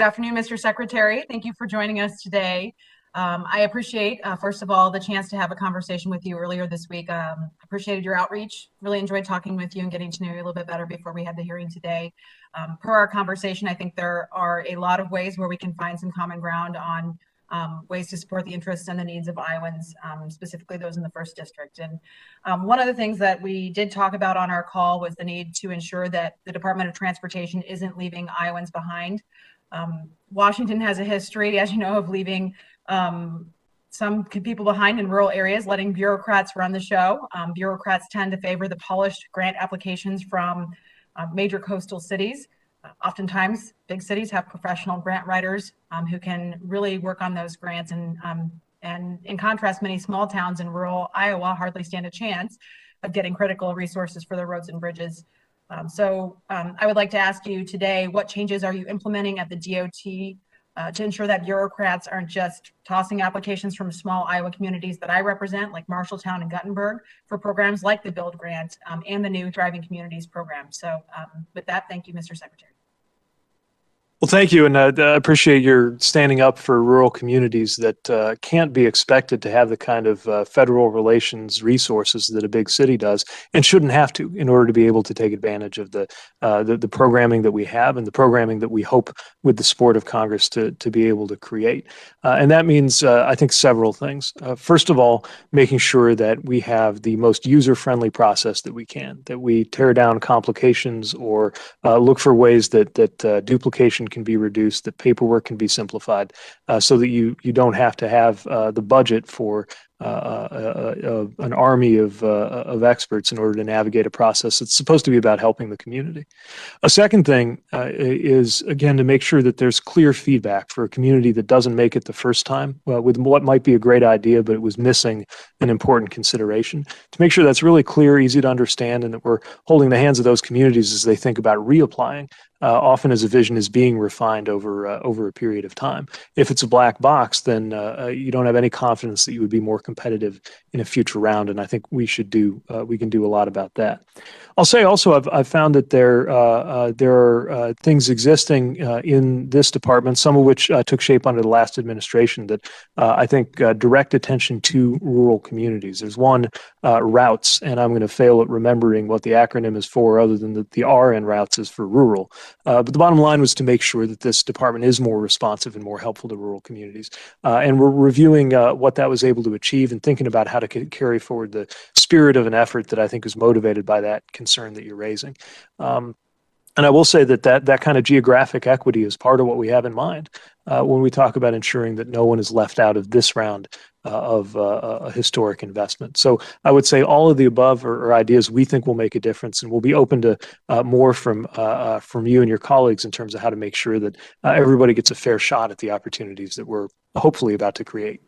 Good afternoon, Mr. Secretary. Thank you for joining us today. I appreciate, first of all, the chance to have a conversation with you earlier this week. Appreciated your outreach. Really enjoyed talking with you and getting to know you a little bit better before we had the hearing today. Per our conversation, I think there are a lot of ways where we can find some common ground on ways to support the interests and the needs of Iowans, specifically those in the first district. And one of the things that we did talk about on our call was the need to ensure that the Department of Transportation isn't leaving Iowans behind. Washington has a history, as you know, of leaving some people behind in rural areas, letting bureaucrats run the show. Bureaucrats tend to favor the polished grant applications from major coastal cities. Oftentimes, big cities have professional grant writers who can really work on those grants. And in contrast, many small towns in rural Iowa hardly stand a chance of getting critical resources for their roads and bridges. I would like to ask you today, what changes are you implementing at the DOT to ensure that bureaucrats aren't just tossing applications from small Iowa communities that I represent, like Marshalltown and Guttenberg, for programs like the Build Grant and the new Thriving Communities program. So with that, thank you, Mr. Secretary. Well, thank you, and I appreciate your standing up for rural communities that can't be expected to have the kind of federal relations resources that a big city does, and shouldn't have to in order to be able to take advantage of the programming that we have and the programming that we hope, with the support of Congress, to be able to create. And that means, I think, several things. First of all, making sure that we have the most user-friendly process that we can, that we tear down complications or look for ways that duplication can be reduced, that paperwork can be simplified, so that you don't have to have the budget for an army of experts in order to navigate a process that's supposed to be about helping the community. A second thing is, again, to make sure that there's clear feedback for a community that doesn't make it the first time with what might be a great idea, but it was missing an important consideration. To make sure that's really clear, easy to understand, and that we're holding the hands of those communities as they think about reapplying, often as a vision is being refined over a period of time. If it's a black box, then you don't have any confidence that you would be more competitive in a future round, and I think we can do a lot about that. I'll say also, I've found that there are things existing in this department, some of which took shape under the last administration, that I think direct attention to rural communities. There's one, routes, and I'm going to fail at remembering what the acronym is for, other than that the R in routes is for rural. But the bottom line was to make sure that this department is more responsive and more helpful to rural communities. And we're reviewing what that was able to achieve and thinking about how to carry forward the spirit of an effort that I think is motivated by that concern that you're raising. And I will say that kind of geographic equity is part of what we have in mind when we talk about ensuring that no one is left out of this round of a historic investment. So I would say all of the above are ideas we think will make a difference, and we'll be open to more from you and your colleagues in terms of how to make sure that everybody gets a fair shot at the opportunities that we're hopefully about to create.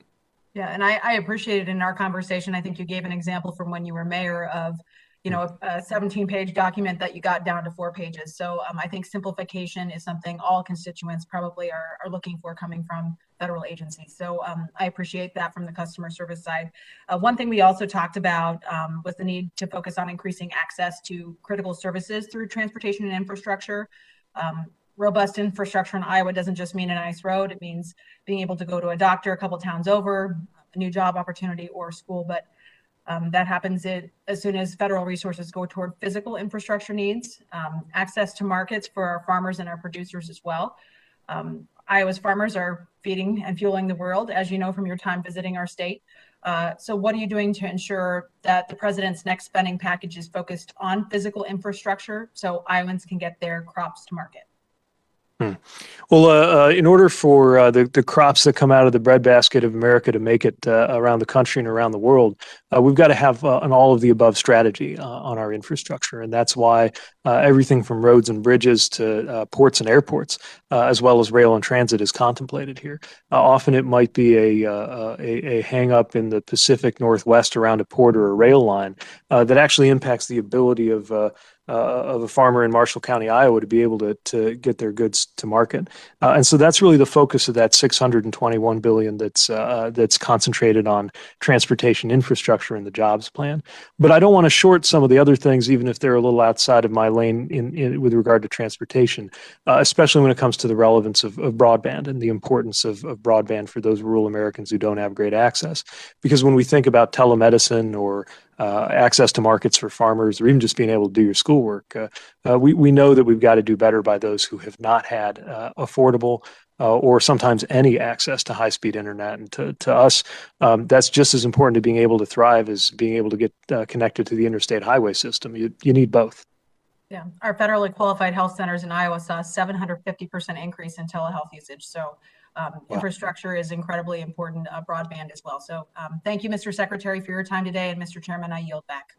Yeah, and I appreciated in our conversation, I think you gave an example from when you were mayor of, a 17-page document that you got down to 4 pages. So I think simplification is something all constituents probably are looking for coming from federal agencies. So I appreciate that from the customer service side. One thing we also talked about was the need to focus on increasing access to critical services through transportation and infrastructure. Robust infrastructure in Iowa doesn't just mean a nice road. It means being able to go to a doctor a couple towns over, a new job opportunity, or school. But that happens as soon as federal resources go toward physical infrastructure needs, access to markets for our farmers and our producers as well. Iowa's farmers are feeding and fueling the world, as you know from your time visiting our state. So what are you doing to ensure that the president's next spending package is focused on physical infrastructure so Iowans can get their crops to market? Well, in order for the crops that come out of the breadbasket of America to make it around the country and around the world, we've got to have an all of the above strategy on our infrastructure. And that's why everything from roads and bridges to ports and airports, as well as rail and transit, is contemplated here. Often it might be a hang up in the Pacific Northwest around a port or a rail line that actually impacts the ability of of a farmer in Marshall County, Iowa, to be able to get their goods to market. And so that's really the focus of that $621 billion that's concentrated on transportation infrastructure in the jobs plan. But I don't want to short some of the other things, even if they're a little outside of my lane with regard to transportation, especially when it comes to the relevance of broadband and the importance of broadband for those rural Americans who don't have great access. Because when we think about telemedicine or access to markets for farmers, or even just being able to do your schoolwork, we know that we've got to do better by those who have not had affordable or sometimes any access to high-speed internet. And to us, that's just as important to being able to thrive as being able to get connected to the interstate highway system. You need both. Yeah, our federally qualified health centers in Iowa saw a 750% increase in telehealth usage. So Wow. infrastructure is incredibly important, broadband as well. So thank you, Mr. Secretary, for your time today. And Mr. Chairman, I yield back.